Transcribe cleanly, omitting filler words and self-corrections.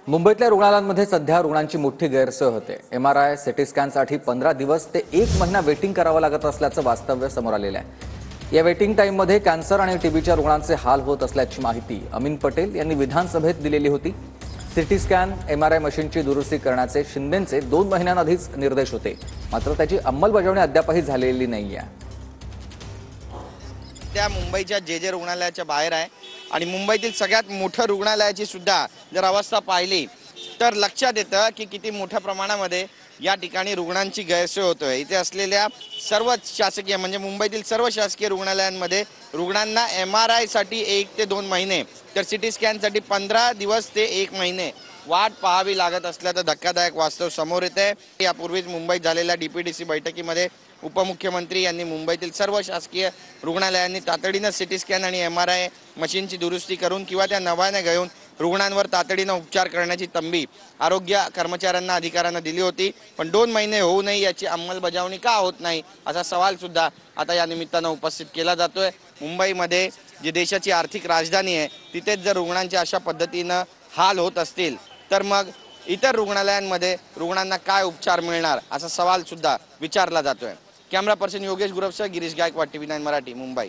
मुंबईतल्या रुग्णालयांमध्ये सध्या रुग्णांची मोठी गैरसोय होते। एमआरआय सिटी स्कॅनसाठी 15 दिवस ते 1 महिना वेटिंग करावं लागत असल्याचं वास्तव्य समोर आलेलं आहे। या वेटिंग टाईममध्ये कॅन्सर आणि टीबीच्या रुग्णांचे हाल होत असल्याची माहिती अमीन पटेल यांनी विधानसभेत दिलेली होती। सिटी स्कॅन एमआरआय मशीनची दुरुस्ती करण्याचे शिंदेंचे 2 महिन्यांआधीच निर्देश होते, मात्र त्याची अंमलबजावणी अद्यापही झालेली नाहीये। त्या मुंबईच्या जे रुग्णालयाच्या बाहेर आहे आणि मुंबईतील सगळ्यात मोठ्या रुग्णालयाची सुद्धा जर अवस्था पाहिली तर लक्षात येतं की किती मोठ्या प्रमाणामध्ये या ठिकाणी रुग्णांची गैरसोय होतोय। इथे असलेल्या सर्व शासकीय म्हणजे मुंबईतील सर्व शासकीय रुग्णालयांमध्ये रुग्णांना एमआरआय साठी 1 ते 2 महिने तर सिटी स्कॅनसाठी 15 दिवस ते 1 महिने वाट पाहावी लागत असल्याचं धक्कादायक वास्तव समोर येते। यापूर्वीच मुंबईत झालेल्या डीपीडीसी बैठकीमध्ये उपमुख्यमंत्री यांनी मुंबईतील सर्व शासकीय रुग्णालयांनी तातडीने सिटी स्कॅन आणि एमआरआय मशीनची दुरुस्ती करून किंवा त्या नव्याने घेऊन रुग्णांवर तातडीने उपचार करण्याची तंबी आरोग्य कर्मचाऱ्यांना अधिकाऱ्यांना दिली होती। पण 2 महिने होऊ नये याची अंमलबजावणी का होत नाही असा सवाल सुद्धा आता या निमित्तानं उपस्थित केला जातोय। मुंबईमध्ये जी देशाची आर्थिक राजधानी आहे तिथेच जर रुग्णांचे अशा पद्धतीनं हाल होत असतील तर मग इतर रुग्णालयांमध्ये रुग्णांना काय उपचार मिळणार असा सवाल सुद्धा विचारला जातोय। कॅमेरा पर्सन योगेश गुरवसह गिरीश गायकवाड, TV9 मराठी, मुंबई।